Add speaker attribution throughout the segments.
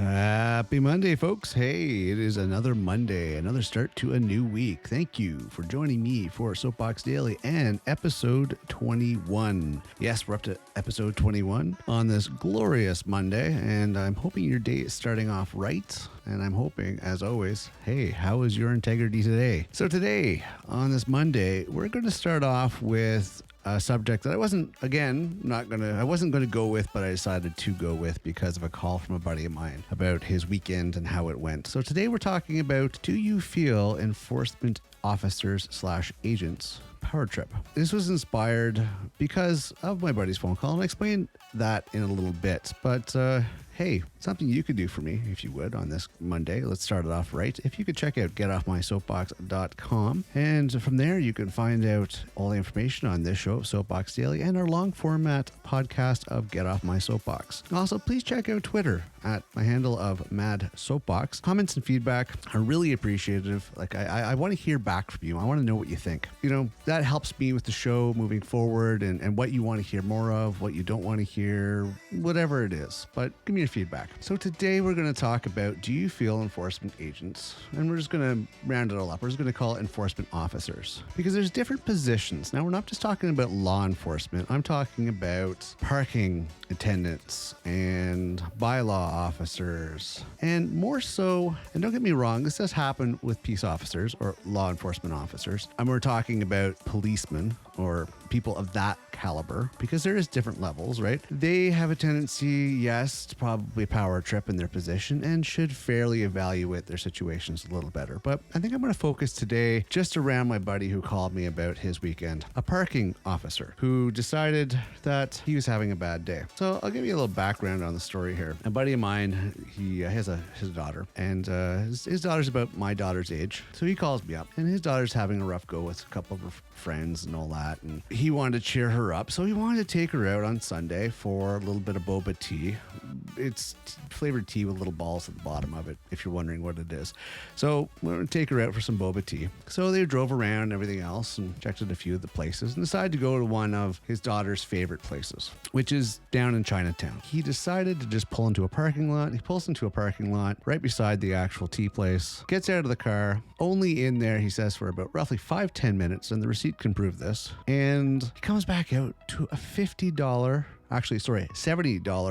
Speaker 1: Happy Monday, folks. Hey, it is another Monday, another start to a new week. Thank you for joining me for Soapbox Daily and episode 21. Yes, we're up to episode 21 on this glorious Monday, and I'm hoping your day is starting off right. And I'm hoping, as always, hey, how is your integrity today? So today, on this Monday, we're going to start off with a subject that I wasn't going to go with, but I decided to go with because of a call from a buddy of mine about his weekend and how it went. So today we're talking about, do you feel enforcement officers / agents power trip? This was inspired because of my buddy's phone call, and I'll explain that in a little bit. But hey, something you could do for me, if you would, on this Monday. Let's start it off right. If you could check out getoffmysoapbox.com, and from there you can find out all the information on this show, Soapbox Daily, and our long format podcast of Get Off My Soapbox. Also, please check out Twitter at my handle of Mad Soapbox. Comments and feedback are really appreciative. Like, I want to hear back from you. I want to know what you think. You know, that helps me with the show moving forward, and what you want to hear more of, what you don't want to hear, whatever it is. But give me your feedback. So today we're going to talk about, do you feel enforcement agents? And we're just going to round it all up. We're just going to call it enforcement officers, because there's different positions. Now, we're not just talking about law enforcement. I'm talking about parking attendants and bylaw officers, and more so, and don't get me wrong, this does happen with peace officers or law enforcement officers. And we're talking about policemen or people of that caliber, because there is different levels, right? They have a tendency, yes, to probably power trip in their position and should fairly evaluate their situations a little better. But I think I'm going to focus today just around my buddy who called me about his weekend, a parking officer who decided that he was having a bad day. So I'll give you a little background on the story here. A buddy of mine, he has his daughter, and his daughter's about my daughter's age. So he calls me up, and his daughter's having a rough go with a couple of her friends and all that, and he wanted to cheer her up, so he wanted to take her out on Sunday for a little bit of boba tea. It's flavored tea with little balls at the bottom of it, if you're wondering what it is. So we're going to take her out for some boba tea. So they drove around and everything else and checked out a few of the places and decided to go to one of his daughter's favorite places, which is down in Chinatown. He decided to just pull into a parking lot. He pulls into a parking lot right beside the actual tea place, gets out of the car, only in there, he says, for about roughly 5-10 minutes, and the receipt can prove this. And he comes back out to a $70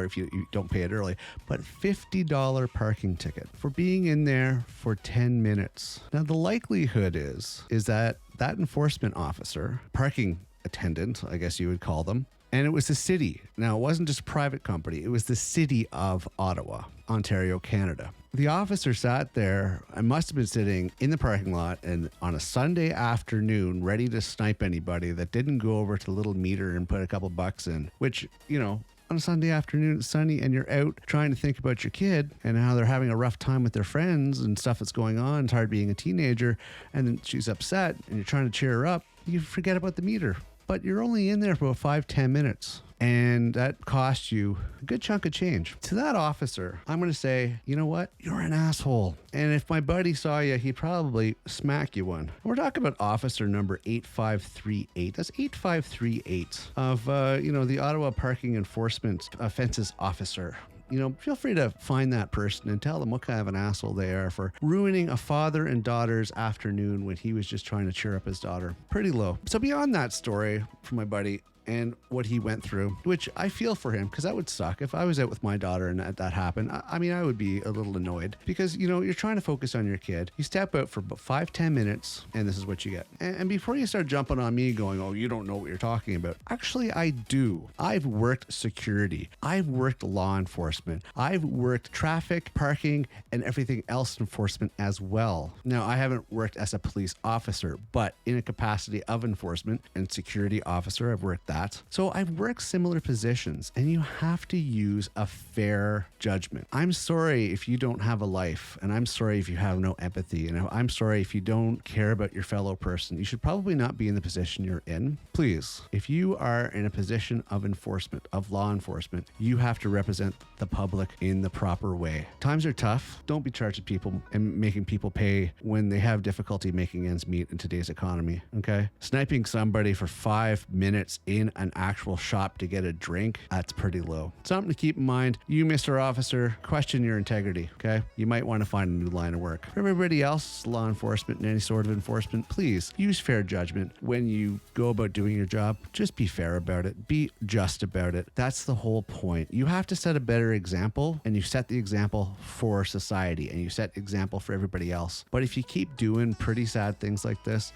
Speaker 1: if you don't pay it early, but $50 parking ticket for being in there for 10 minutes. Now, the likelihood is that enforcement officer, parking attendant, I guess you would call them, and it was the city. Now, it wasn't just a private company. It was the city of Ottawa, Ontario, Canada. The officer sat there and must have been sitting in the parking lot and on a Sunday afternoon ready to snipe anybody that didn't go over to the little meter and put a couple bucks in, which, you know, on a Sunday afternoon, it's sunny, and you're out trying to think about your kid and how they're having a rough time with their friends and stuff that's going on. It's hard being a teenager, and then she's upset and you're trying to cheer her up. You forget about the meter. But you're only in there for about 5-10 minutes, and that costs you a good chunk of change. To that officer, I'm going to say, you know what? You're an asshole. And if my buddy saw you, he'd probably smack you one. We're talking about officer number 8538. That's 8538 of, the Ottawa Parking Enforcement Offenses Officer. You know, feel free to find that person and tell them what kind of an asshole they are for ruining a father and daughter's afternoon when he was just trying to cheer up his daughter. Pretty low. So beyond that story from my buddy and what he went through, which I feel for him, because that would suck. If I was out with my daughter and that happened, I would be a little annoyed, because, you know, you're trying to focus on your kid. You step out for about 5-10 minutes, and this is what you get. And before you start jumping on me going, oh, you don't know what you're talking about. Actually, I do. I've worked security. I've worked law enforcement. I've worked traffic, parking, and everything else enforcement as well. Now, I haven't worked as a police officer, but in a capacity of enforcement and security officer, I've worked that. So I've worked similar positions, and you have to use a fair judgment. I'm sorry if you don't have a life, and I'm sorry if you have no empathy, and I'm sorry if you don't care about your fellow person. You should probably not be in the position you're in. Please, if you are in a position of enforcement, of law enforcement, you have to represent the public in the proper way. Times are tough. Don't be charging people and making people pay when they have difficulty making ends meet in today's economy, okay? Sniping somebody for 5 minutes in in an actual shop to get a drink, that's pretty low. Something to keep in mind. You, Mr. Officer, question your integrity, okay? You might want to find a new line of work. For everybody else, law enforcement and any sort of enforcement, please use fair judgment when you go about doing your job. Just be fair about it. Be just about it. That's the whole point. You have to set a better example, and you set the example for society, and you set example for everybody else. But if you keep doing pretty sad things like this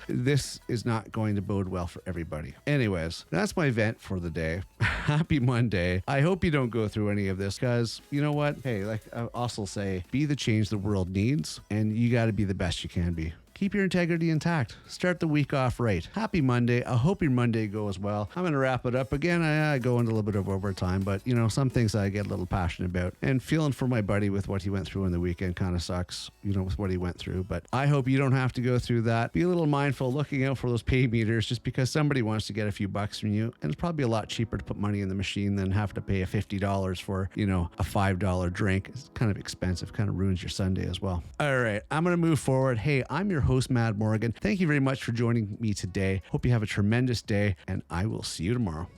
Speaker 1: is not going to bode well for everybody. Anyways, that's my vent for the day. Happy Monday. I hope you don't go through any of this, because you know what? Hey, like I also say, be the change the world needs, and you got to be the best you can be. Keep your integrity intact. Start the week off right. Happy Monday. I hope your Monday goes well. I'm going to wrap it up. Again, I go into a little bit of overtime, but some things I get a little passionate about. And feeling for my buddy with what he went through on the weekend kind of sucks, with what he went through. But I hope you don't have to go through that. Be a little mindful, looking out for those pay meters, just because somebody wants to get a few bucks from you. And it's probably a lot cheaper to put money in the machine than have to pay a $50 for, a $5 drink. It's kind of expensive, kind of ruins your Sunday as well. All right, I'm going to move forward. Hey, I'm your host, Matt Morgan. Thank you very much for joining me today. Hope you have a tremendous day, and I will see you tomorrow.